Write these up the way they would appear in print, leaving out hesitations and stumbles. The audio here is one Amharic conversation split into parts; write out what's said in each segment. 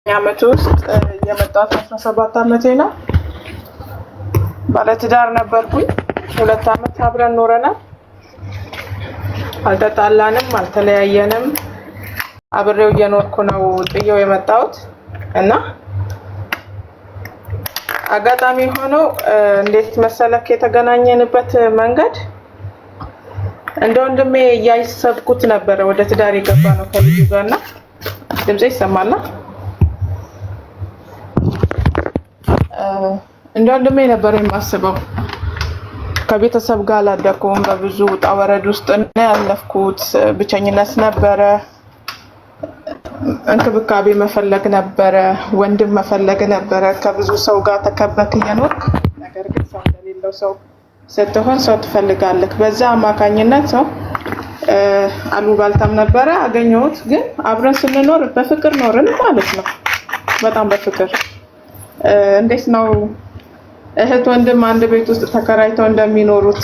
ዓመት ውስጥ የመጣሁት 17 ዓመቴ ነው። ባለትዳር ነበርኩኝ። 2 ዓመት አብረን ኖረናል። አልተጣላንም፣ አልተለያየንም። አብሬው እየኖርኩ ነው ጥዬው የመጣሁት እና አጋጣሚ ሆኖ እንዴት መሰለክ የተገናኘንበት መንገድ እንደ ወንድሜ እያሰብኩት ነበረ ወደ ትዳር የገባ ነው ከልጁ ጋርና ድምጼ ይሰማልና እንደ ወንድሜ ነበር የማስበው። ከቤተሰብ ጋር አላደኩም። በብዙ ውጣ ወረድ ውስጥ ነው ያለፍኩት። ብቸኝነት ነበረ፣ እንክብካቤ መፈለግ ነበረ፣ ወንድም መፈለግ ነበረ። ከብዙ ሰው ጋር ተከበክ እየኖርክ ነገር ግን ሰው እንደሌለው ሰው ስትሆን ሰው ትፈልጋለህ። በዛ አማካኝነት ሰው አሉባልታም ነበረ አገኘሁት። ግን አብረን ስንኖር በፍቅር ኖርን ማለት ነው። በጣም በፍቅር እንዴት ነው እህት ወንድም አንድ ቤት ውስጥ ተከራይተው እንደሚኖሩት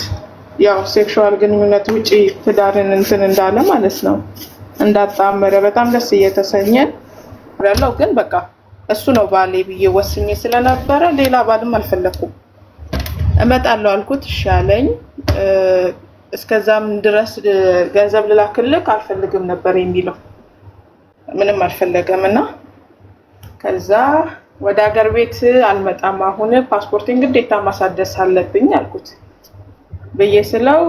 ያው ሴክሹዋል ግንኙነት ውጪ ትዳርን እንትን እንዳለ ማለት ነው እንዳጣመረ በጣም ደስ እየተሰኘን ያለው። ግን በቃ እሱ ነው ባሌ ብዬ ወስኜ ስለነበረ ሌላ ባልም አልፈለኩም። እመጣለሁ አልኩት፣ እሺ አለኝ። እስከዛም ድረስ ገንዘብ ልላክልክ አልፈልግም ነበር የሚለው፣ ምንም አልፈለገምና ከዛ ወደ ሀገር ቤት አልመጣም፣ አሁን ፓስፖርቴን ግዴታ ማሳደስ አለብኝ አልኩት ብዬ ስለው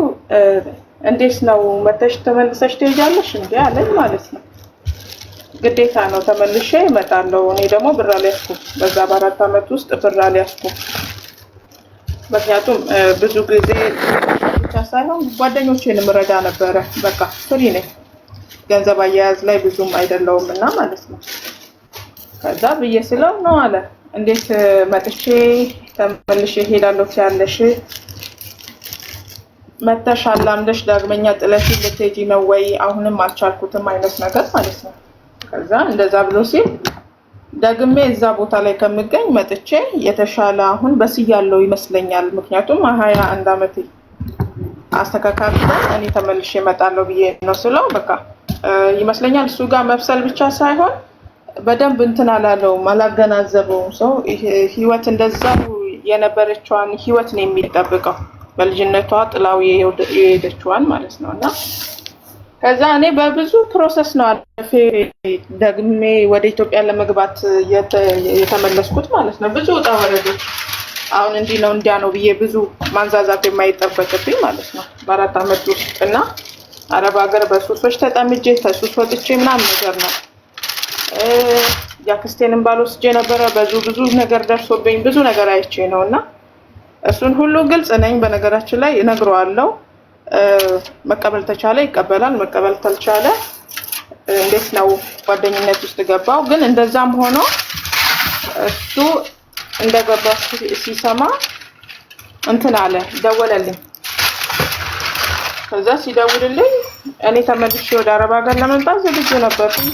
እንዴት ነው መተሽ ተመልሰሽ ትሄጃለሽ እንዴ አለኝ ማለት ነው። ግዴታ ነው ተመልሼ እመጣለሁ። እኔ ደግሞ ብር አልያዝኩም፣ በዛ በ4 ዓመት ውስጥ ብር አልያዝኩም። ምክንያቱም ብዙ ጊዜ ብቻ ሳይሆን ጓደኞቼንም ረዳ ነበረ። በቃ ፍሪ ነኝ፣ ገንዘብ አያያዝ ላይ ብዙም አይደለውም እና ማለት ነው። ከዛ ብዬ ስለው ነው አለ እንዴት መጥቼ ተመልሼ ሄዳለሁ ያለሽ መተሽ አላምደሽ ዳግመኛ ጥለሽ ልትሄጂ ነው ወይ? አሁንም አልቻልኩትም አይነት ነገር ማለት ነው። ከዛ እንደዛ ብሎ ሲል ደግሜ እዛ ቦታ ላይ ከምገኝ መጥቼ የተሻለ አሁን በስያለው ይመስለኛል። ምክንያቱም 21 ዓመቴ አስተካክለን እኔ ተመልሼ እመጣለሁ ብዬ ነው ስለው በቃ ይመስለኛል እሱ ጋር መብሰል ብቻ ሳይሆን በደንብ እንትን አላለውም፣ አላገናዘበውም። ሰው ህይወት እንደዛው የነበረችዋን ህይወት ነው የሚጠብቀው፣ በልጅነቷ ጥላው የሄደችዋን ማለት ነውና ከዛ እኔ በብዙ ፕሮሰስ ነው አልፌ ደግሜ ወደ ኢትዮጵያ ለመግባት የተመለስኩት ማለት ነው። ብዙ ውጣ ወረዶች አሁን እንዲህ ነው እንዲያ ነው ብዬ ብዙ ማንዛዛት የማይጠበቅብኝ ማለት ነው በ4 ዓመት ውስጥና አረብ ሀገር በሱሶች ተጠምጄ ከሱስ ወጥቼ ምናምን ነገር ነው። ያክስቴንም ባልወስጄ ነበረ። ብዙ ነገር ደርሶብኝ ብዙ ነገር አይቼ ነውና እሱን ሁሉ ግልጽ ነኝ። በነገራችን ላይ እነግረዋለሁ። መቀበል ተቻለ ይቀበላል፣ መቀበል ተልቻለ እንዴት ነው ጓደኝነት ውስጥ ገባው። ግን እንደዛም ሆኖ እሱ እንደገባ ሲሰማ እንትን አለ፣ ደወለልኝ። ከዛ ሲደውልልኝ እኔ ተመልሼ ወደ አረብ ሀገር ለመምጣት ዝግጁ ነበርኩኝ።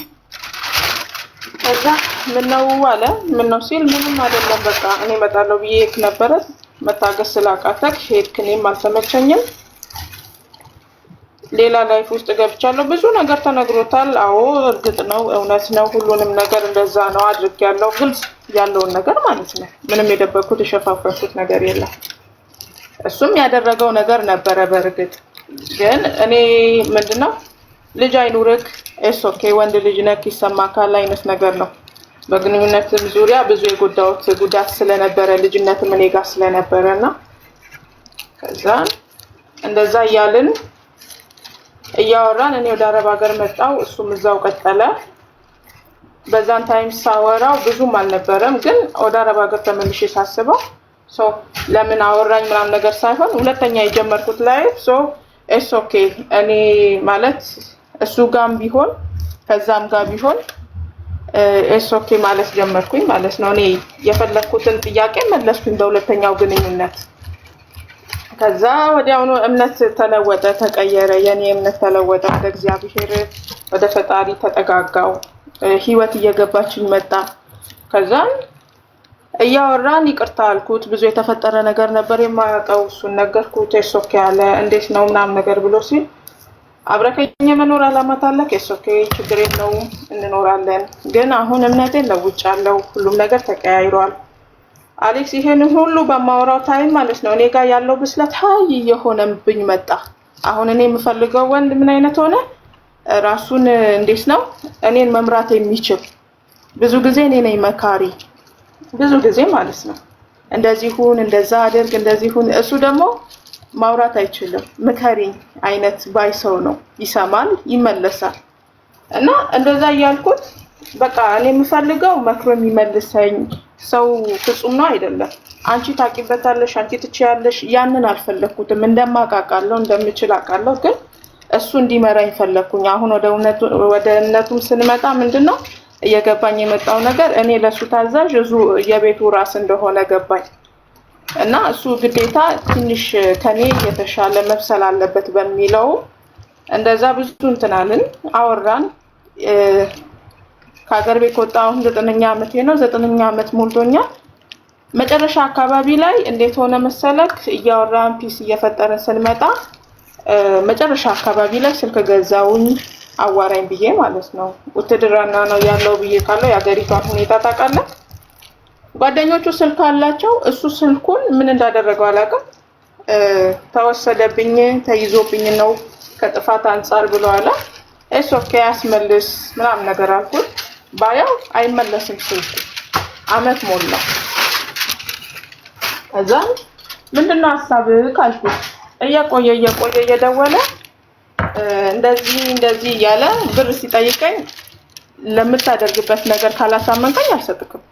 ከዛ ምን ነው ሲል ምንም አይደለም በቃ እኔ እመጣለሁ ብዬ ነበረ። መታገስ ስላቃተክ ሄድክ፣ እኔም አልተመቸኝም። ሌላ ላይፍ ውስጥ ገብቻለሁ። ብዙ ነገር ተነግሮታል። አዎ እርግጥ ነው፣ እውነት ነው። ሁሉንም ነገር እንደዛ ነው አድርጌያለሁ። ግልጽ ያለውን ነገር ማለት ነው። ምንም የደበኩት የሸፋፈንኩት ነገር የለም። እሱም ያደረገው ነገር ነበረ። በእርግጥ ግን እኔ ምንድነው ልጅ አይኑርክ ኦኬ ወንድ ልጅ ነክ ይሰማካል አይነት ነገር ነው። በግንኙነት ዙሪያ ብዙ የጎዳሁት ጉዳት ስለነበረ ልጅነትም እኔ ጋር ስለነበረና ከዛ እንደዛ እያልን እያወራን እኔ ወደ አረብ ሀገር መጣሁ፣ እሱም እዛው ቀጠለ። በዛን ታይም ሳወራው ብዙም አልነበረም። ግን ወደ አረብ ሀገር ተመልሼ ሳስበው ለምን አወራኝ ምናምን ነገር ሳይሆን ሁለተኛ የጀመርኩት ላይፍ ኦኬ እኔ ማለት እሱ ጋም ቢሆን ከዛም ጋር ቢሆን ኦኬ ማለት ጀመርኩኝ ማለት ነው። እኔ የፈለኩትን ጥያቄ መለስኩኝ በሁለተኛው ግንኙነት። ከዛ ወዲያውኑ እምነት ተለወጠ፣ ተቀየረ። የኔ እምነት ተለወጠ። ወደ እግዚአብሔር ወደ ፈጣሪ ተጠጋጋው። ህይወት እየገባችኝ መጣ። ከዛ እያወራን ይቅርታ አልኩት። ብዙ የተፈጠረ ነገር ነበር የማያውቀው፣ እሱን ነገርኩት። ኦኬ አለ። እንዴት ነው ምናምን ነገር ብሎ ሲል አብረከኝ መኖር አላማት አለ ከሶኬ ችግር የለውም እንኖራለን። ግን አሁን እምነቴን ለውጫለሁ። ሁሉም ነገር ተቀያይሯል። አሌክስ ይሄን ሁሉ በማወራው ታይም ማለት ነው እኔ ጋር ያለው ብስለት ሀይ የሆነብኝ መጣ። አሁን እኔ የምፈልገው ወንድ ምን አይነት ሆነ? ራሱን እንዴት ነው እኔን መምራት የሚችል። ብዙ ጊዜ እኔ ነኝ መካሪ፣ ብዙ ጊዜ ማለት ነው እንደዚህ ሁን፣ እንደዛ አድርግ፣ እንደዚህ ሁን። እሱ ደግሞ ማውራት አይችልም። ምከሪኝ አይነት ባይ ሰው ነው። ይሰማል፣ ይመለሳል። እና እንደዛ እያልኩት በቃ እኔ የምፈልገው መክሮ የሚመልሰኝ ሰው ፍጹም ነው አይደለም። አንቺ ታቂበታለሽ፣ አንቺ ትችያለሽ። ያንን አልፈለኩትም። እንደማቃቃለው እንደምችል አቃለው። ግን እሱ እንዲመራኝ ፈለኩኝ። አሁን ወደ እነቱም ስንመጣ ምንድነው እየገባኝ የመጣው ነገር እኔ ለሱ ታዛዥ እሱ የቤቱ ራስ እንደሆነ ገባኝ። እና እሱ ግዴታ ትንሽ ከኔ የተሻለ መብሰል አለበት በሚለው እንደዛ ብዙ እንትናልን አወራን። ከሀገር ቤት ወጣሁ። 9ኛ ዓመቴ ነው። 9ኛ ዓመት ሞልቶኛል። መጨረሻ አካባቢ ላይ እንዴት ሆነ መሰለክ እያወራን ፒስ እየፈጠረን ስንመጣ መጨረሻ አካባቢ ላይ ስልክ ገዛውኝ አዋራኝ ብዬ ማለት ነው። ውትድርና ነው ያለው ብዬ ካለው የሀገሪቷን ሁኔታ ታውቃለህ። ጓደኞቹ ስልክ አላቸው። እሱ ስልኩን ምን እንዳደረገው አላውቅም። ተወሰደብኝ፣ ተይዞብኝ ነው ከጥፋት አንፃር ብሎ አለ። ኦኬ ያስመልስ ምናምን ነገር አልኩት። ባያው አይመለስም ስልኩ። አመት ሞላ። ከዛ ምንድነው ሐሳብህ ካልኩት እየቆየ እየደወለ እንደዚህ እያለ ብር ሲጠይቀኝ ለምታደርግበት ነገር ካላሳመንከኝ አልሰጥክም።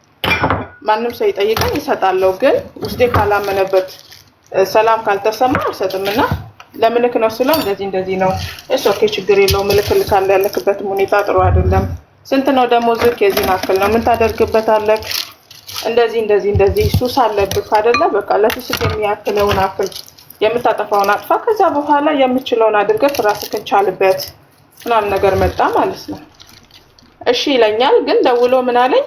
ማንም ሰው ይጠይቀኝ እሰጣለሁ። ግን ውስጤ ካላመነበት ሰላም ካልተሰማ አልሰጥምና ለምልክ ነው ስለው እንደዚህ ነው። ኦኬ ችግር የለውም ምልክልክ ካለ ያለክበት ሁኔታ ጥሩ አይደለም። ስንት ነው ደሞዝህ? የዚህ አክል ነው። ምን ታደርግበታለህ? እንደዚህ ሱስ አለብህ አይደለ? በቃ ለሱስ የሚያክለውን አክል የምታጠፋውን አጥፋ። ከዛ በኋላ የምችለውን አድርገህ ራስህን ቻልበት ምናምን ነገር መጣ ማለት ነው። እሺ ይለኛል። ግን ደውሎ ምን አለኝ?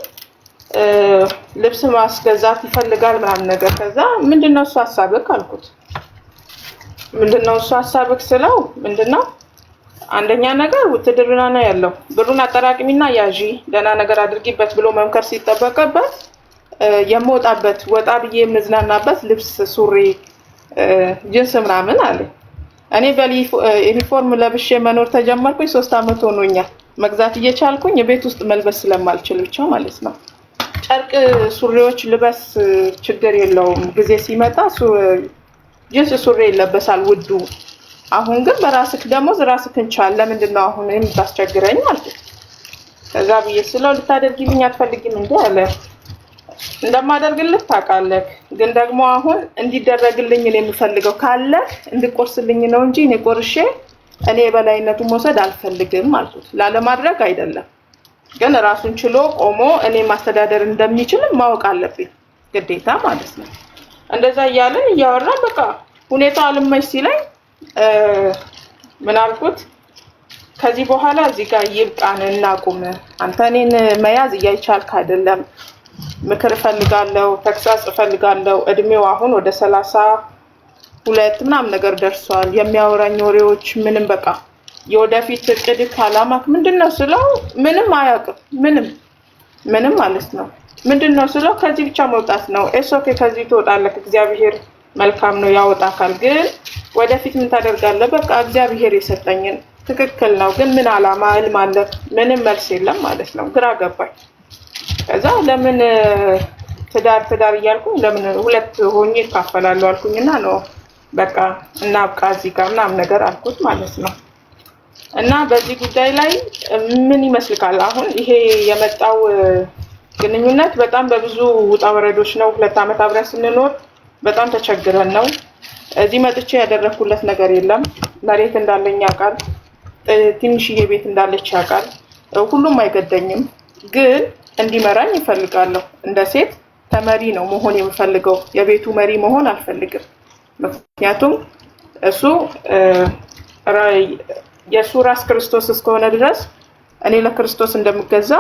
ልብስ ማስገዛት ይፈልጋል ምናምን ነገር። ከዛ ምንድነው እሱ ሐሳብህ አልኩት። ምንድነው እሱ ሐሳብህ ስለው ምንድነው አንደኛ ነገር ውትድርና ነው ያለው። ብሩን አጠራቅሚና ያዢ ደህና ነገር አድርጊበት ብሎ መምከር ሲጠበቅበት የምወጣበት ወጣ ብዬ የምዝናናበት ልብስ፣ ሱሪ፣ ጅንስ ምናምን አለ። እኔ በዩኒፎርም ለብሼ መኖር ተጀመርኩኝ 3 አመት ሆኖኛል። መግዛት እየቻልኩኝ ቤት ውስጥ መልበስ ስለማልችል ብቻ ማለት ነው። ጨርቅ ሱሪዎች ልበስ ችግር የለውም። ጊዜ ሲመጣ ጅንስ ሱሪ ይለበሳል ውዱ። አሁን ግን በራስክ ደሞዝ ራስክን ቻል። ለምንድነው አሁን የምታስቸግረኝ አልኩት። ከዛ ብዬ ስለው ልታደርጊልኝ አትፈልጊም እንዴ አለ። እንደማደርግልህ ታውቃለህ። ግን ደግሞ አሁን እንዲደረግልኝ እኔ የምፈልገው ካለ እንድቆርስልኝ ነው እንጂ እኔ ቆርሼ እኔ የበላይነቱን መውሰድ አልፈልግም አልኩት። ላለማድረግ አይደለም፣ ግን ራሱን ችሎ ቆሞ እኔ ማስተዳደር እንደሚችል ማወቅ አለብኝ ግዴታ ማለት ነው። እንደዛ እያለን እያወራን በቃ ሁኔታው አልመች ሲለኝ ምን አልኩት? ከዚህ በኋላ እዚህ ጋር ይብቃን፣ እናቁም። አንተ እኔን መያዝ እያይቻልክ አይደለም። ምክር እፈልጋለሁ፣ ተግሳጽ እፈልጋለሁ። እድሜው አሁን ወደ 32 ምናምን ነገር ደርሷል። የሚያወራኝ ወሬዎች ምንም በቃ የወደፊት እቅድክ አላማክ ምንድነው ስለው ምንም አያውቅም። ምንም ማለት ነው። ምንድነው ስለው ከዚህ ብቻ መውጣት ነው። ኦኬ ከዚህ ትወጣለህ፣ እግዚአብሔር መልካም ነው ያወጣካል። ግን ወደፊት ምን ታደርጋለህ? በቃ እግዚአብሔር የሰጠኝን ትክክል ነው። ግን ምን አላማ ህልም አለ? ምንም መልስ የለም ማለት ነው። ግራ ገባኝ። ከዛ ለምን ትዳር እያልኩኝ ለምን ሁለት ሆኜ እካፈላለሁ አልኩኝና ነው በቃ እናብቃ እዚህ ጋር ምናምን ነገር አልኩት ማለት ነው። እና በዚህ ጉዳይ ላይ ምን ይመስልካል? አሁን ይሄ የመጣው ግንኙነት በጣም በብዙ ውጣ ወረዶች ነው። 2 አመት አብረን ስንኖር በጣም ተቸግረን ነው። እዚህ መጥቼ ያደረኩለት ነገር የለም። መሬት እንዳለኝ ያውቃል። ትንሽዬ ቤት እንዳለች ያውቃል። ሁሉም አይገደኝም፣ ግን እንዲመራኝ ይፈልጋለሁ። እንደ ሴት ተመሪ ነው መሆን የምፈልገው። የቤቱ መሪ መሆን አልፈልግም። ምክንያቱም እሱ የእሱ ራስ ክርስቶስ እስከሆነ ድረስ እኔ ለክርስቶስ እንደምገዛ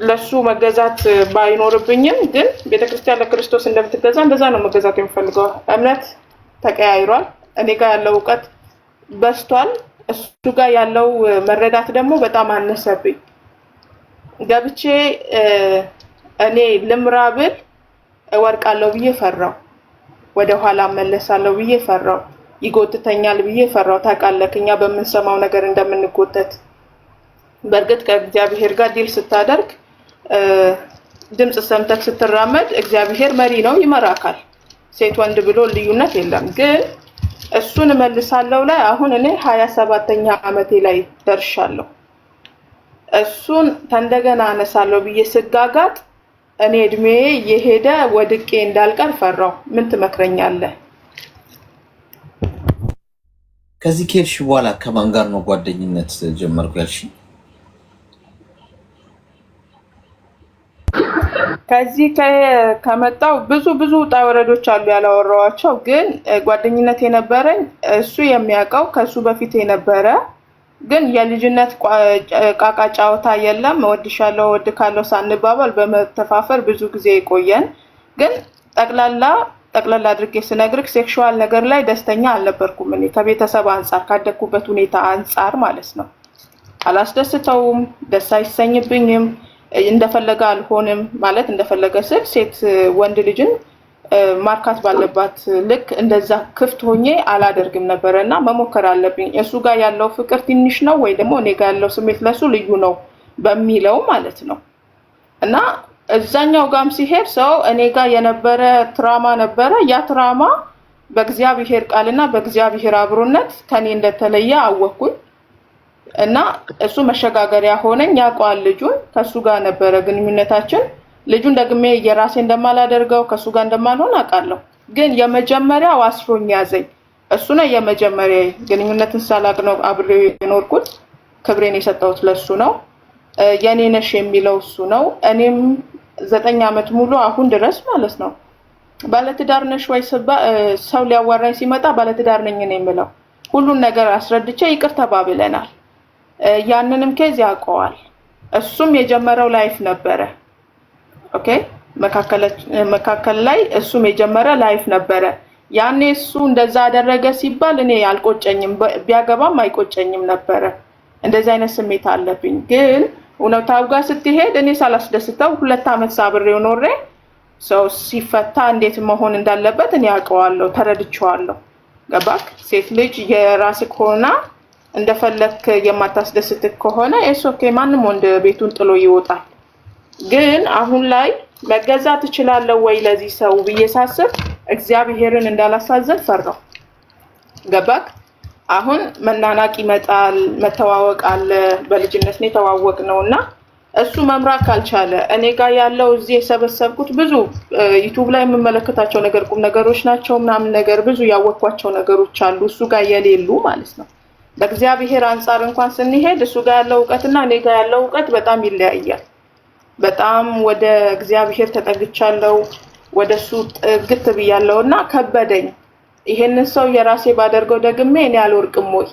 ለሱ መገዛት ባይኖርብኝም ግን ቤተክርስቲያን ለክርስቶስ እንደምትገዛ እንደዛ ነው መገዛት የምፈልገው። እምነት ተቀያይሯል። እኔ ጋር ያለው ዕውቀት በስቷል። እሱ ጋር ያለው መረዳት ደግሞ በጣም አነሰብኝ። ገብቼ እኔ ልምራብል እወርቃለሁ ብዬ ፈራው። ወደ ኋላ መለሳለሁ ብዬ ፈራው። ይጎትተኛል ብዬ ፈራው። ታውቃለህ እኛ በምንሰማው ነገር እንደምንጎተት። በእርግጥ ከእግዚአብሔር ጋር ዲል ስታደርግ ድምጽ ሰምተህ ስትራመድ እግዚአብሔር መሪ ነው፣ ይመራካል። ሴት ወንድ ብሎ ልዩነት የለም። ግን እሱን መልሳለሁ ላይ አሁን እኔ 27ኛ ዓመቴ ላይ ደርሻለሁ። እሱን እንደገና አነሳለሁ ብዬ ስጋጋጥ እኔ እድሜ የሄደ ወድቄ እንዳልቀር ፈራው። ምን ትመክረኛለህ? ከዚህ ከሄድሽ በኋላ ከማን ጋር ነው ጓደኝነት ጀመርኩ ያልሽ? ከዚህ ከመጣው ብዙ ውጣ ወረዶች አሉ ያላወራኋቸው። ግን ጓደኝነት የነበረኝ እሱ የሚያውቀው ከሱ በፊት የነበረ ግን የልጅነት ቃቃ ጫወታ የለም። እወድሻለሁ እወድካለሁ ሳንባባል በመተፋፈር ብዙ ጊዜ የቆየን። ግን ጠቅላላ አድርጌ ስነግርህ ሴክሹዋል ነገር ላይ ደስተኛ አልነበርኩም። እኔ ከቤተሰብ አንጻር ካደኩበት ሁኔታ አንጻር ማለት ነው። አላስደስተውም፣ ደስ አይሰኝብኝም፣ እንደፈለገ አልሆንም። ማለት እንደፈለገ ስል ሴት ወንድ ልጅን ማርካት ባለባት ልክ እንደዛ ክፍት ሆኜ አላደርግም ነበርና መሞከር አለብኝ። እሱ ጋር ያለው ፍቅር ትንሽ ነው ወይ ደግሞ እኔ ጋር ያለው ስሜት ለሱ ልዩ ነው በሚለው ማለት ነው። እና እዛኛው ጋም ሲሄድ ሰው እኔ ጋር የነበረ ትራማ ነበረ። ያ ትራማ በእግዚአብሔር ቃልና በእግዚአብሔር አብሮነት ከኔ እንደተለየ አወቅኩኝ። እና እሱ መሸጋገሪያ ሆነኝ። ያውቀዋል ልጁን። ከሱ ጋር ነበረ ግንኙነታችን። ልጁን ደግሜ የራሴ እንደማላደርገው ከሱ ጋር እንደማልሆን አውቃለሁ። ግን የመጀመሪያው አስሮኝ ያዘኝ እሱ ነው። የመጀመሪያ ግንኙነትን ሳላቅ ነው አብሬው የኖርኩት። ክብሬን የሰጠሁት ለሱ ነው። የኔ ነሽ የሚለው እሱ ነው። እኔም 9 ዓመት ሙሉ አሁን ድረስ ማለት ነው ባለትዳር ነሽ ወይ ሰው ሊያዋራኝ ሲመጣ ባለትዳር ነኝ ነው የምለው። ሁሉን ነገር አስረድቼ ይቅር ተባብለናል። ያንንም ኬዝ ያውቀዋል። እሱም የጀመረው ላይፍ ነበረ። ኦኬ መካከል ላይ እሱም የጀመረ ላይፍ ነበረ። ያኔ እሱ እንደዛ አደረገ ሲባል እኔ አልቆጨኝም፣ ቢያገባም አይቆጨኝም ነበረ። እንደዚህ አይነት ስሜት አለብኝ። ግን እውነታው ጋር ስትሄድ እኔ ሳላስደስተው 2 ዓመት ሳብሬው ኖሬ ሰው ሲፈታ እንዴት መሆን እንዳለበት እኔ አውቀዋለሁ፣ ተረድቼዋለሁ። ገባክ? ሴት ልጅ የራስህ ሆና እንደፈለክ የማታስደስትክ ከሆነ ኦኬ፣ ማንም ወንድ ቤቱን ጥሎ ይወጣል። ግን አሁን ላይ መገዛት እችላለሁ ወይ ለዚህ ሰው ብዬ ሳስብ እግዚአብሔርን እንዳላሳዘን ፈራው። ገባክ? አሁን መናናቅ ይመጣል፣ መተዋወቅ አለ። በልጅነት ነው የተዋወቅነውና እሱ መምራት ካልቻለ እኔ ጋር ያለው እዚህ የሰበሰብኩት ብዙ ዩቲዩብ ላይ የምመለከታቸው ነገር ቁም ነገሮች ናቸው ምናምን ነገር ብዙ ያወቅኳቸው ነገሮች አሉ እሱ ጋር የሌሉ ማለት ነው። በእግዚአብሔር አንፃር እንኳን ስንሄድ እሱ ጋር ያለው ዕውቀትና እኔ ጋር ያለው ዕውቀት በጣም ይለያያል። በጣም ወደ እግዚአብሔር ተጠግቻለሁ፣ ወደሱ ጥግት ብያለሁና ከበደኝ። ይሄንን ሰው የራሴ ባደርገው ደግሜ እኔ አልወርቅም ወይ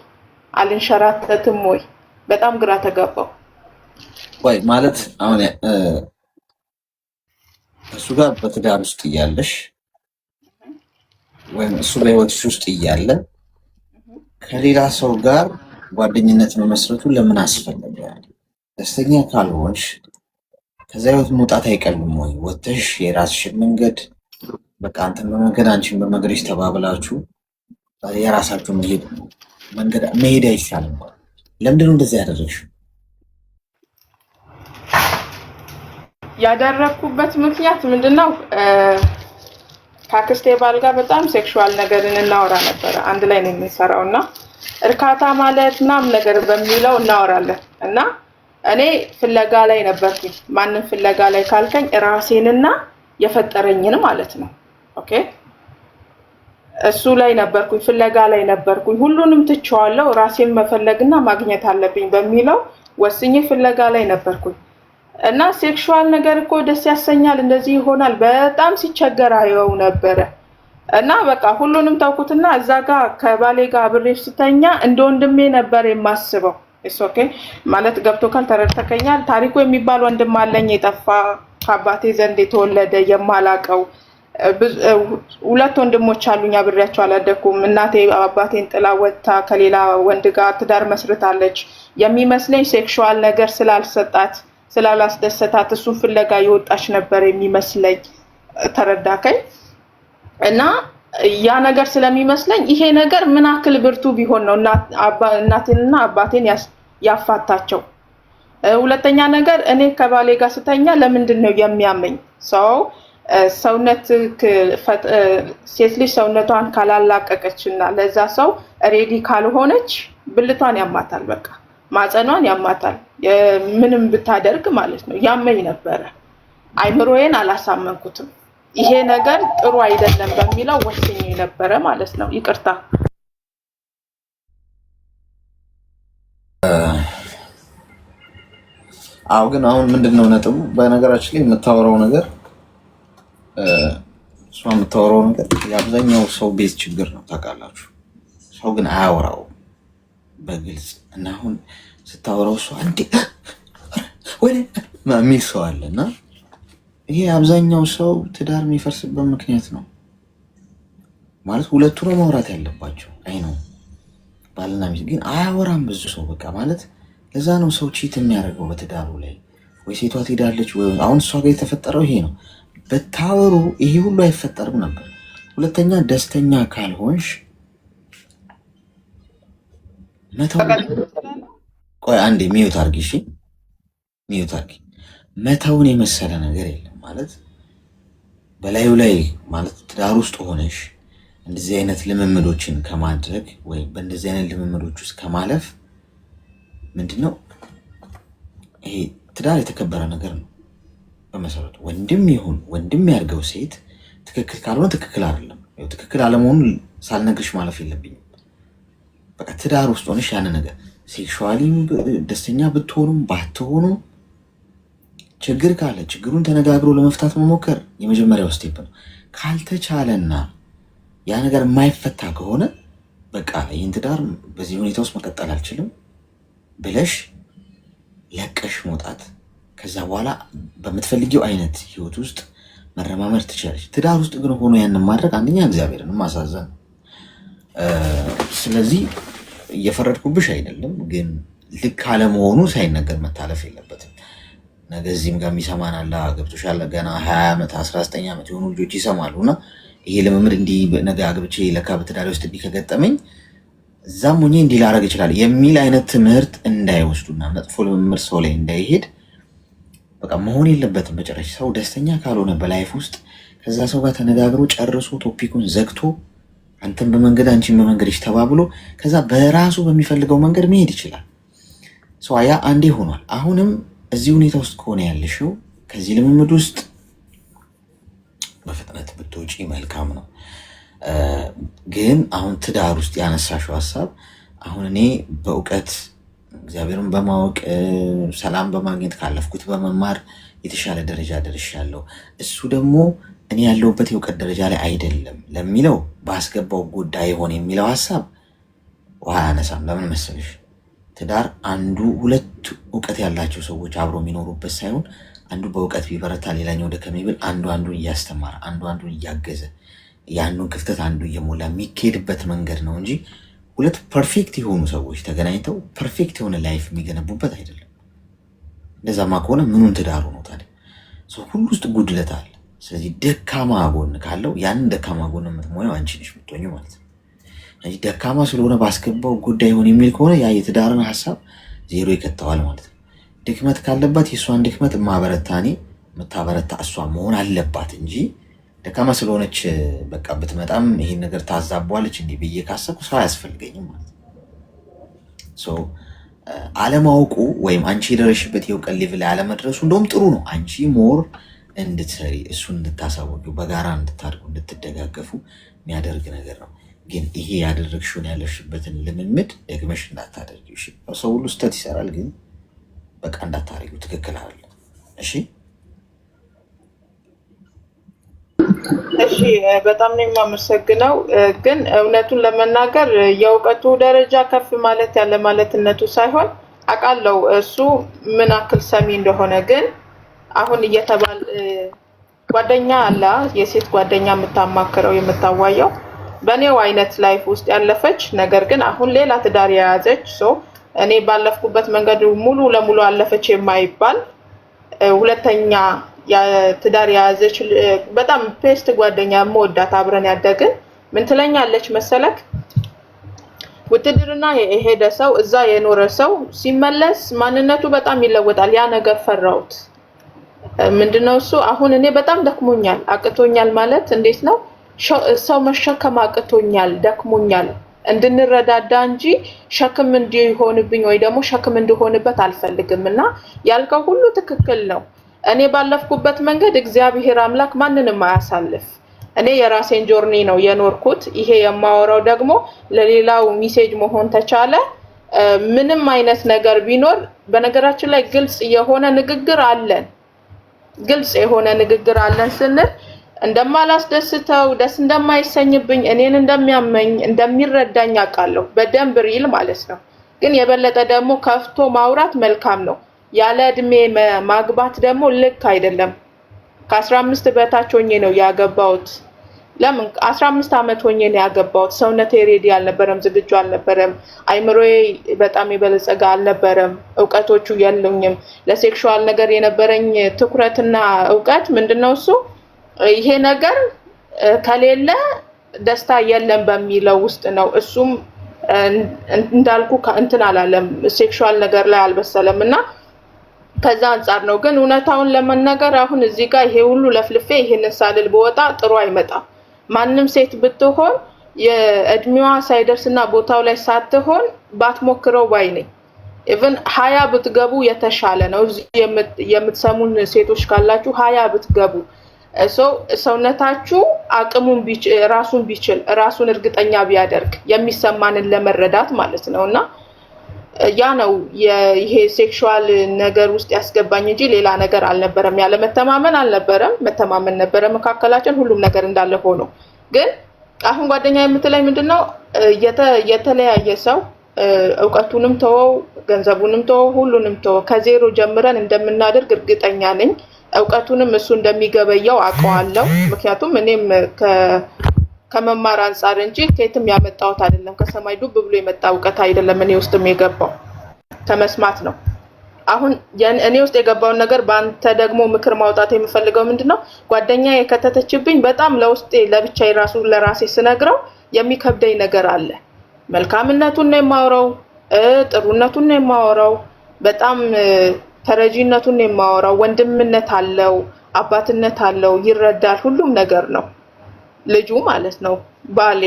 አልንሸራተትም ወይ? በጣም ግራ ተጋባው። ወይ ማለት አሁን እሱ ጋር በትዳር ውስጥ እያለሽ ወይም እሱ በህይወትሽ ውስጥ እያለ ከሌላ ሰው ጋር ጓደኝነት መመስረቱ ለምን አስፈለገ? ደስተኛ ካልሆንሽ ከዛ ህይወት መውጣት አይቀልም ወይ? ወጥተሽ የራስሽን መንገድ በቃ አንተን በመንገድ አንቺን በመንገድሽ ተባብላችሁ የራሳችሁ መሄድ አይቻልም? ለምንድን ነው እንደዚህ ያደረግሽ? ያደረኩበት ምክንያት ምንድነው? ከአክስቴ ባል ጋር በጣም ሴክሹዋል ነገርን እናወራ ነበር። አንድ ላይ ነው የምንሰራውና እርካታ ማለት ምናምን ነገር በሚለው እናወራለን። እና እኔ ፍለጋ ላይ ነበርኩኝ። ማንን ፍለጋ ላይ ካልከኝ ራሴንና የፈጠረኝን ማለት ነው። ኦኬ እሱ ላይ ነበርኩኝ፣ ፍለጋ ላይ ነበርኩኝ። ሁሉንም ትቼዋለሁ፣ ራሴን መፈለግና ማግኘት አለብኝ በሚለው ወስኜ ፍለጋ ላይ ነበርኩኝ። እና ሴክሹዋል ነገር እኮ ደስ ያሰኛል፣ እንደዚህ ይሆናል በጣም ሲቸገር አየው ነበረ። እና በቃ ሁሉንም ተውኩትና እዛ ጋር ከባሌ ጋር አብሬሽ ስተኛ እንደ ወንድሜ ነበር የማስበው። ኦኬ ማለት ገብቶካል፣ ተረድተከኛል። ታሪኩ የሚባል ወንድም አለኝ፣ የጠፋ ከአባቴ ዘንድ የተወለደ የማላቀው ሁለት ወንድሞች አሉኝ አብሬያቸው አላደኩም። እናቴ አባቴን ጥላ ወጥታ ከሌላ ወንድ ጋር ትዳር መስርታለች። የሚመስለኝ ሴክሹዋል ነገር ስላልሰጣት ስላላስደሰታት እሱን ፍለጋ የወጣች ነበር የሚመስለኝ። ተረዳከኝ? እና ያ ነገር ስለሚመስለኝ ይሄ ነገር ምን አክል ብርቱ ቢሆን ነው እናቴንና አባቴን ያፋታቸው? ሁለተኛ ነገር እኔ ከባሌ ጋር ስተኛ ለምንድን ነው የሚያመኝ? ሰውነት ሴት ልጅ ሰውነቷን ካላላቀቀችና ለዛ ሰው ሬዲ ካልሆነች ብልቷን ያማታል፣ በቃ ማጸኗን ያማታል። ምንም ብታደርግ ማለት ነው ያመኝ ነበረ። አይምሮዬን አላሳመንኩትም። ይሄ ነገር ጥሩ አይደለም በሚለው ወስኜ ነበረ ማለት ነው። ይቅርታ። አዎ፣ ግን አሁን ምንድነው ነጥቡ? በነገራችን ላይ የምታወራው ነገር እሷ የምታወራው ነገር የአብዛኛው ሰው ቤት ችግር ነው ታውቃላችሁ። ሰው ግን አያወራው በግልጽ እና አሁን ስታወራው እሷ አንዴ ወይ የሚል ሰው አለ እና ይሄ አብዛኛው ሰው ትዳር የሚፈርስበት ምክንያት ነው ማለት ሁለቱ ነው ማውራት ያለባቸው። አይ ነው ባልና ሚስት ግን አያወራም ብዙ ሰው በቃ ማለት ለዛ ነው ሰው ቺት የሚያደርገው በትዳሩ ላይ። ወይ ሴቷ ትሄዳለች ወይ አሁን እሷ ጋር የተፈጠረው ይሄ ነው። በታወሩ ይሄ ሁሉ አይፈጠርም ነበር። ሁለተኛ ደስተኛ ካልሆንሽ መተው። ቆይ አንዴ ሚዩት አርጊ፣ እሺ ሚዩት አርጊ። መተውን የመሰለ ነገር የለም ማለት በላዩ ላይ ማለት ትዳር ውስጥ ሆነሽ እንደዚህ አይነት ልምምዶችን ከማድረግ ወይ በእንደዚህ አይነት ልምምዶች ውስጥ ከማለፍ ምንድነው ይሄ ትዳር የተከበረ ነገር ነው በመሰረቱ። ወንድም ይሁን ወንድም ያርገው ሴት ትክክል ካልሆነ ትክክል አይደለም። ትክክል አለመሆኑን ሳልነግርሽ ማለፍ የለብኝም። በቃ ትዳር ውስጥ ሆነሽ ያን ነገር ሴክሹዋሊ ደስተኛ ብትሆኑም ባትሆኑም ችግር ካለ ችግሩን ተነጋግሮ ለመፍታት መሞከር የመጀመሪያው ስቴፕ ነው። ካልተቻለና ያ ነገር የማይፈታ ከሆነ በቃ ይህን ትዳር በዚህ ሁኔታ ውስጥ መቀጠል አልችልም ብለሽ ለቀሽ መውጣት፣ ከዛ በኋላ በምትፈልጊው አይነት ህይወት ውስጥ መረማመድ ትችላለች። ትዳር ውስጥ ግን ሆኖ ያንን ማድረግ አንደኛ እግዚአብሔርን ማሳዘን። ስለዚህ እየፈረድኩብሽ አይደለም፣ ግን ልክ አለመሆኑ ሳይነገር መታለፍ የለበትም። ነገ እዚህም ጋር የሚሰማን አለ ገብቶሻል። ገና 20 ዓመት 19 ዓመት የሆኑ ልጆች ይሰማሉ እና ይሄ ልምምድ እንዲህ ነገ አግብቼ ለካ በትዳር ውስጥ እንዲህ ከገጠመኝ እዛም ሆኜ እንዲህ ላደርግ ይችላል የሚል አይነት ትምህርት እንዳይወስዱና መጥፎ ልምምድ ሰው ላይ እንዳይሄድ በቃ መሆን የለበትም። በጭራሽ ሰው ደስተኛ ካልሆነ በላይፍ ውስጥ ከዛ ሰው ጋር ተነጋግሮ ጨርሶ ቶፒኩን ዘግቶ አንተን በመንገድ አንቺን በመንገድሽ ተባብሎ ከዛ በራሱ በሚፈልገው መንገድ መሄድ ይችላል። ሰው ያ አንዴ ሆኗል። አሁንም እዚህ ሁኔታ ውስጥ ከሆነ ያለሽው ከዚህ ልምምድ ውስጥ በፍጥነት ብትወጪ መልካም ነው። ግን አሁን ትዳር ውስጥ ያነሳሽው ሀሳብ አሁን እኔ በእውቀት እግዚአብሔርን በማወቅ ሰላም በማግኘት ካለፍኩት በመማር የተሻለ ደረጃ ደርሻለሁ፣ እሱ ደግሞ እኔ ያለሁበት የእውቀት ደረጃ ላይ አይደለም ለሚለው ባስገባው ጉዳይ ይሆን የሚለው ሀሳብ ውሃ ያነሳም። ለምን መሰለሽ ትዳር አንዱ ሁለት እውቀት ያላቸው ሰዎች አብሮ የሚኖሩበት ሳይሆን አንዱ በእውቀት ቢበረታ ሌላኛው ደከም ቢል አንዱ አንዱን እያስተማረ አንዱ አንዱን እያገዘ የአንዱን ክፍተት አንዱ እየሞላ የሚካሄድበት መንገድ ነው እንጂ ሁለት ፐርፌክት የሆኑ ሰዎች ተገናኝተው ፐርፌክት የሆነ ላይፍ የሚገነቡበት አይደለም። እንደዛማ ከሆነ ምኑን ትዳሩ ነው ታዲያ? ሁሉ ውስጥ ጉድለት አለ። ስለዚህ ደካማ ጎን ካለው ያንን ደካማ ጎን የምትሞላው አንቺ ነሽ የምትሆኚው ማለት ነው። ስለዚህ ደካማ ስለሆነ ባስገባው ጉዳይ ይሆን የሚል ከሆነ ያ የትዳርን ሀሳብ ዜሮ ይከተዋል ማለት ነው። ድክመት ካለባት የእሷን ድክመት ማበረታ እኔ የምታበረታ እሷ መሆን አለባት እንጂ ደካማ ስለሆነች በቃ ብትመጣም ይሄን ነገር ታዛቧለች እንዲህ ብዬ ካሰብኩ ሰው አያስፈልገኝም ማለት ነው። አለማወቁ ወይም አንቺ የደረሽበት የእውቀት ሌቭል ላይ አለመድረሱ እንደውም ጥሩ ነው። አንቺ ሞር እንድትሰሪ እሱን እንድታሳወቁ በጋራ እንድታድጉ እንድትደጋገፉ የሚያደርግ ነገር ነው። ግን ይሄ ያደረግሽውን ያለሽበትን ልምምድ ደግመሽ እንዳታደርጊ። ሰው ሁሉ ስተት ይሰራል፣ ግን በቃ እንዳታደርጊው። ትክክል አለ። እሺ እሺ፣ በጣም ነው የማመሰግነው። ግን እውነቱን ለመናገር የእውቀቱ ደረጃ ከፍ ማለት ያለ ማለትነቱ ሳይሆን አውቃለሁ እሱ ምን አክል ሰሚ እንደሆነ። ግን አሁን ጓደኛ አለ የሴት ጓደኛ የምታማክረው የምታዋየው በኔው አይነት ላይፍ ውስጥ ያለፈች ነገር ግን አሁን ሌላ ትዳር የያዘች ሰው እኔ ባለፍኩበት መንገድ ሙሉ ለሙሉ አለፈች የማይባል ሁለተኛ ትዳር የያዘች በጣም ፔስት ጓደኛ የምወዳት አብረን ያደግን ምን ትለኛለች መሰለክ ውትድርና የሄደ ሰው እዛ የኖረ ሰው ሲመለስ ማንነቱ በጣም ይለወጣል ያ ነገር ፈራውት ምንድነው እሱ አሁን እኔ በጣም ደክሞኛል አቅቶኛል ማለት እንዴት ነው ሰው መሸከም አቅቶኛል ደክሞኛል እንድንረዳዳ እንጂ ሸክም እንዲሆንብኝ ወይ ደግሞ ሸክም እንዲሆንበት አልፈልግምና ያልከው ሁሉ ትክክል ነው እኔ ባለፍኩበት መንገድ እግዚአብሔር አምላክ ማንንም አያሳልፍ እኔ የራሴን ጆርኒ ነው የኖርኩት ይሄ የማወራው ደግሞ ለሌላው ሜሴጅ መሆን ተቻለ ምንም አይነት ነገር ቢኖር በነገራችን ላይ ግልጽ የሆነ ንግግር አለን ግልጽ የሆነ ንግግር አለን ስንል እንደማላስደስተው ደስ እንደማይሰኝብኝ እኔን እንደሚያመኝ እንደሚረዳኝ አውቃለሁ በደንብ ሪል ማለት ነው ግን የበለጠ ደግሞ ከፍቶ ማውራት መልካም ነው ያለ እድሜ ማግባት ደግሞ ልክ አይደለም ከ15 በታች ሆኜ ነው ያገባሁት ለምን 15 አመት ሆኜ ነው ያገባሁት ሰውነቴ ሬዲ አልነበረም ዝግጁ አልነበረም አይምሮዬ በጣም የበለጸገ አልነበረም ዕውቀቶቹ የሉኝም ለሴክሹዋል ነገር የነበረኝ ትኩረትና ዕውቀት ምንድነው እሱ ይሄ ነገር ከሌለ ደስታ የለም በሚለው ውስጥ ነው እሱም እንዳልኩ እንትን አላለም ሴክሹዋል ነገር ላይ አልበሰለምና ከዛ አንፃር ነው ግን እውነታውን ለመናገር አሁን እዚህ ጋር ይሄ ሁሉ ለፍልፌ ይሄን ሳልል በወጣ ጥሩ አይመጣም ማንንም ሴት ብትሆን የእድሜዋ ሳይደርስና ቦታው ላይ ሳትሆን ባትሞክረው ባይ ነኝ ኢቭን 20 ብትገቡ የተሻለ ነው የምትሰሙን ሴቶች ካላችሁ 20 ብትገቡ ሰውነታችሁ አቅሙን ራሱን ቢችል ራሱን እርግጠኛ ቢያደርግ የሚሰማንን ለመረዳት ማለት ነውና ያ ነው ይሄ ሴክሹዋል ነገር ውስጥ ያስገባኝ እንጂ ሌላ ነገር አልነበረም ያለ መተማመን አልነበረም መተማመን ነበረ መካከላችን ሁሉም ነገር እንዳለ ሆኖ ግን አሁን ጓደኛ የምትለኝ ምንድነው የተለያየ ሰው ዕውቀቱንም ተወው ገንዘቡንም ተወው ሁሉንም ተወው ከዜሮ ጀምረን እንደምናደርግ እርግጠኛ ነኝ ዕውቀቱንም እሱ እንደሚገበየው አውቀዋለሁ ምክንያቱም እኔም ከመማር አንፃር እንጂ ከየትም ያመጣሁት አይደለም ከሰማይ ዱብ ብሎ የመጣ ዕውቀት አይደለም እኔ ውስጥም የገባው ከመስማት ነው አሁን እኔ ውስጥ የገባውን ነገር ባንተ ደግሞ ምክር ማውጣት የምፈልገው ምንድነው ጓደኛዬ ከተተችብኝ በጣም ለውስጤ ለብቻዬ ለራሴ ስነግረው የሚከብደኝ ነገር አለ መልካምነቱን ነው የማወራው ጥሩነቱን ነው የማወራው በጣም ተረጂነቱን ነው የማወራው ወንድምነት አለው አባትነት አለው ይረዳል ሁሉም ነገር ነው ልጁ ማለት ነው ባሌ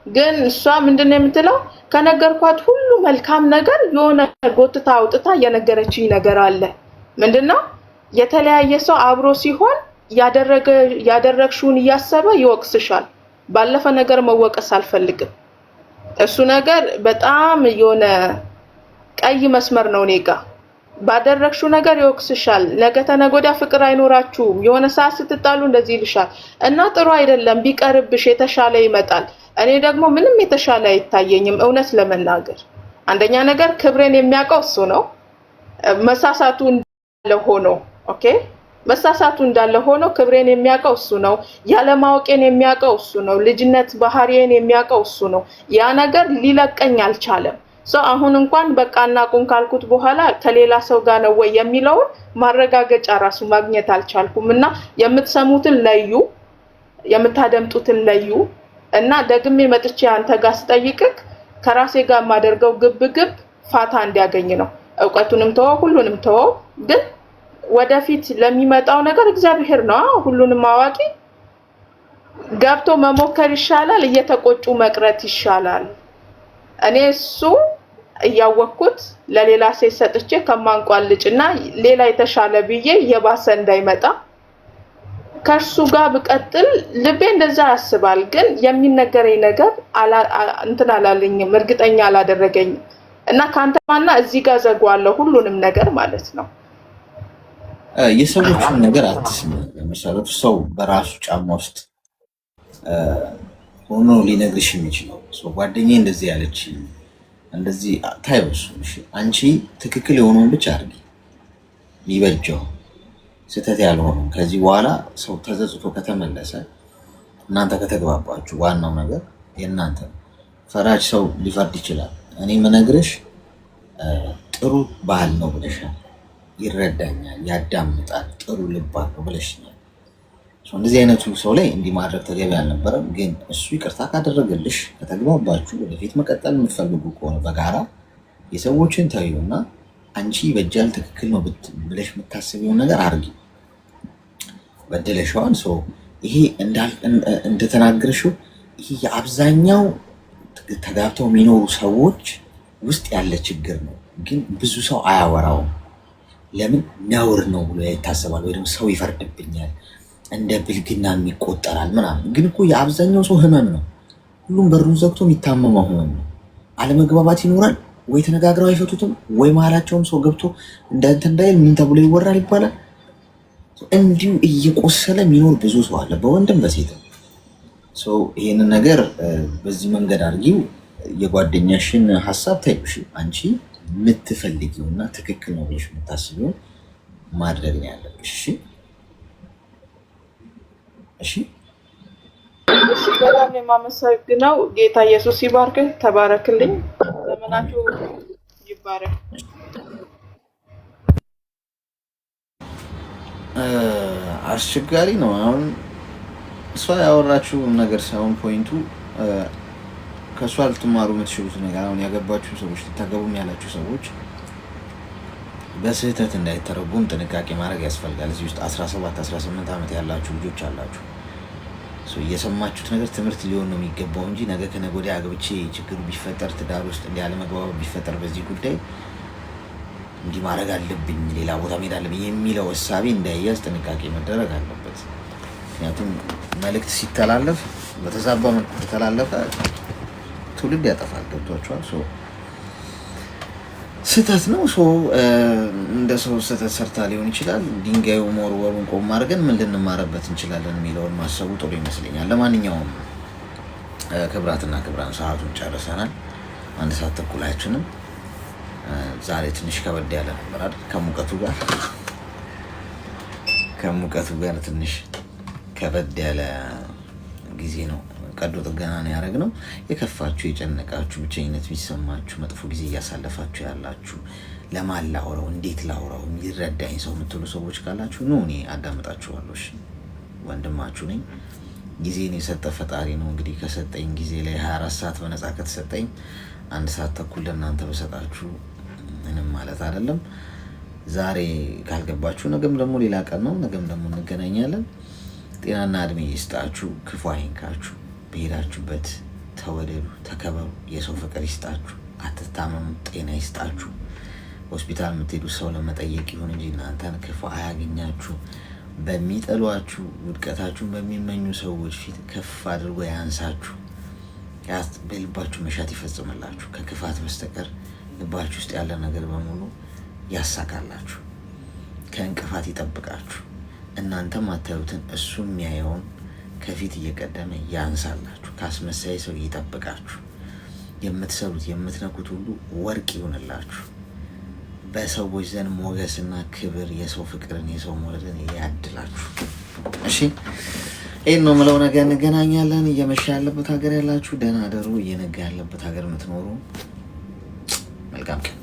ግን እሷ ምንድነው የምትለው ከነገርኳት ሁሉ መልካም ነገር የሆነ ጎትታ አውጥታ የነገረችኝ ነገር አለ ምንድነው የተለያየ ሰው አብሮ ሲሆን ያደረግሽውን ያሰበ ይወቅስሻል ባለፈ ነገር መወቀስ አልፈልግም እሱ ነገር በጣም የሆነ ቀይ መስመር ነው ኔጋ ባደረግሽው ነገር ይወቅስሻል ነገ ተነጎዳ ፍቅር አይኖራችሁም የሆነ ሰዓት ስትጣሉ እንደዚህ ይልሻል እና ጥሩ አይደለም ቢቀርብሽ የተሻለ ይመጣል እኔ ደግሞ ምንም የተሻለ አይታየኝም እውነት ለመናገር አንደኛ ነገር ክብሬን የሚያውቀው እሱ ነው መሳሳቱ እንዳለ ሆኖ ኦኬ መሳሳቱ እንዳለ ሆኖ ክብሬን የሚያውቀው እሱ ነው ያለማወቄን የሚያውቀው እሱ ነው ልጅነት ባህሪዬን የሚያውቀው እሱ ነው ያ ነገር ሊለቀኝ አልቻለም አሁን እንኳን በቃና ቁን ካልኩት በኋላ ከሌላ ሰው ጋር ነው ወይ የሚለው ማረጋገጫ ራሱ ማግኘት አልቻልኩምና የምትሰሙትን ለዩ የምታደምጡትን ለዩ እና ደግሜ መጥቼ አንተ ጋር ስጠይቅክ ከራሴ ጋር ማደርገው ግብግብ ፋታ እንዲያገኝ ነው ዕውቀቱንም ተወው ሁሉንም ተወው ግን ወደፊት ለሚመጣው ነገር እግዚአብሔር ነው ሁሉንም አዋቂ ገብቶ መሞከር ይሻላል እየተቆጩ መቅረት ይሻላል እኔ እሱ ያወቅኩት ለሌላ ሴት ሰጥቼ ከማንቋልጭና ሌላ የተሻለ ብዬ የባሰ እንዳይመጣ ከሱ ጋር በቀጥል ልቤ እንደዛ ያስባል ግን የሚነገረኝ ነገር እንትን አላለኝም እርግጠኛ አላደረገኝም እና ካንተማና እዚህ ጋር ዘጓለው ሁሉንም ነገር ማለት ነው የሰዎችን ነገር አትስሙ ለምሳሌ ሰው በራሱ ጫማ ውስጥ ሆኖ ሊነግርሽ የሚችለው ሰው ጓደኛዬ እንደዚህ ያለች እንደዚህ ታይወስ እሺ አንቺ ትክክል የሆነውን ብቻ አድርጊ ሊበጀው ስህተት ያልሆኑ ከዚህ በኋላ ሰው ተዘጽቶ ከተመለሰ እናንተ ከተግባባችሁ ዋናው ነገር የእናንተ ፈራጅ ሰው ሊፈርድ ይችላል። እኔ ምነግርሽ ጥሩ ባህል ነው ብለሻል፣ ይረዳኛል፣ ያዳምጣል፣ ጥሩ ልብ አለው ብለሽኛል። እንደዚህ አይነቱ ሰው ላይ እንዲህ ማድረግ ተገቢ አልነበረም። ግን እሱ ይቅርታ ካደረገልሽ ከተግባባችሁ ወደፊት መቀጠል የምትፈልጉ ከሆነ በጋራ የሰዎችን ተዩና አንቺ በጃል ትክክል ነው ብለሽ የምታስቢውን ነገር አድርጊ። በደለሽዋን ሰው ይሄ እንደተናገርሽው ይሄ የአብዛኛው ተጋብተው የሚኖሩ ሰዎች ውስጥ ያለ ችግር ነው። ግን ብዙ ሰው አያወራውም። ለምን ነውር ነው ብሎ ይታሰባል፣ ወይ ደግሞ ሰው ይፈርድብኛል፣ እንደ ብልግና የሚቆጠራል ምናምን። ግን እኮ የአብዛኛው ሰው ህመም ነው። ሁሉም በሩን ዘግቶ የሚታመመው ህመም ነው። አለመግባባት ይኖራል፣ ወይ ተነጋግረው አይፈቱትም፣ ወይ መሀላቸውም ሰው ገብቶ እንትን እንዳይል ምን ተብሎ ይወራል ይባላል። እንዲሁ እየቆሰለ የሚኖር ብዙ ሰው አለ፣ በወንድም በሴትም። ይህንን ነገር በዚህ መንገድ አድርጊው። የጓደኛሽን ሀሳብ ታይሽ አንቺ የምትፈልጊውና ትክክል ነው ብለሽ የምታስቢውን ማድረግ ነው ያለብሽ። እሺ፣ በጣም የማመሰግነው። ጌታ ኢየሱስ ይባርክህ። ተባረክልኝ። ዘመናችሁ ይባረክ። አስቸጋሪ ነው። አሁን እሷ ያወራችው ነገር ሳይሆን ፖይንቱ ከእሷ ልትማሩ የምትችሉት ነገር አሁን ያገባችሁ ሰዎች ልታገቡም ያላችሁ ሰዎች በስህተት እንዳይተረጉም ጥንቃቄ ማድረግ ያስፈልጋል። እዚህ ውስጥ 17 18 ዓመት ያላችሁ ልጆች አላችሁ። እየሰማችሁት ነገር ትምህርት ሊሆን ነው የሚገባው እንጂ ነገ ከነገ ወዲያ አግብቼ ችግሩ ቢፈጠር ትዳር ውስጥ እንዲህ ያለመግባባት ቢፈጠር በዚህ ጉዳይ እንዲህ ማድረግ አለብኝ፣ ሌላ ቦታ መሄድ አለብኝ የሚለው እሳቤ እንዳይያዝ ጥንቃቄ መደረግ አለበት። ምክንያቱም መልእክት ሲተላለፍ በተዛባ መልኩ ከተላለፈ ትውልድ ያጠፋል። ገብቷችኋል? ስህተት ነው። እንደ ሰው ስህተት ሰርታ ሊሆን ይችላል። ድንጋዩ መወርወሩን ቆም አድርገን ምን ልንማረበት እንችላለን የሚለውን ማሰቡ ጥሩ ይመስለኛል። ለማንኛውም ክብራትና ክብራን ሰዓቱን ጨርሰናል። 1 ሰዓት ተኩላችንም ዛሬ ትንሽ ከበድ ያለ ነበር አይደል? ከሙቀቱ ጋር ትንሽ ከበድ ያለ ጊዜ ነው። ቀዶ ጥገና ነው ያደረግነው። የከፋችሁ፣ የጨነቃችሁ፣ ብቸኝነት ቢሰማችሁ፣ መጥፎ ጊዜ እያሳለፋችሁ ያላችሁ፣ ለማን ላውራው፣ እንዴት ላውራው የሚረዳኝ ሰው የምትሉ ሰዎች ካላችሁ ኑ፣ እኔ አዳምጣችኋለሁ። እሺ፣ ወንድማችሁ ነኝ። ጊዜን የሰጠ ፈጣሪ ነው። እንግዲህ ከሰጠኝ ጊዜ ላይ 24 ሰዓት በነፃ ከተሰጠኝ 1 ሰዓት ተኩል ለእናንተ በሰጣችሁ ምንም ማለት አይደለም። ዛሬ ካልገባችሁ ነገም ደግሞ ሌላ ቀን ነው። ነገም ደግሞ እንገናኛለን። ጤናና እድሜ ይስጣችሁ፣ ክፉ አይንካችሁ፣ በሄዳችሁበት ተወደዱ፣ ተከበሩ፣ የሰው ፍቅር ይስጣችሁ፣ አትታመሙ፣ ጤና ይስጣችሁ። ሆስፒታል የምትሄዱ ሰው ለመጠየቅ ይሁን እንጂ እናንተን ክፉ አያገኛችሁ። በሚጠሏችሁ ውድቀታችሁን በሚመኙ ሰዎች ፊት ከፍ አድርጎ ያንሳችሁ። በልባችሁ መሻት ይፈጽምላችሁ። ከክፋት በስተቀር ልባችሁ ውስጥ ያለ ነገር በሙሉ ያሳካላችሁ። ከእንቅፋት ይጠብቃችሁ። እናንተም አታዩትን እሱ የሚያየውን ከፊት እየቀደመ ያንሳላችሁ። ካስመሳይ ሰው ይጠብቃችሁ። የምትሰሩት የምትነኩት ሁሉ ወርቅ ይሆንላችሁ። በሰዎች ዘንድ ሞገስና ክብር፣ የሰው ፍቅርን፣ የሰው መውደድን ያድላችሁ። እሺ፣ ይህን ነው የምለው። ነገ እንገናኛለን። እየመሻ ያለበት ሀገር ያላችሁ ደህና አደሩ። እየነጋ ያለበት ሀገር የምትኖሩ መልካም ቀን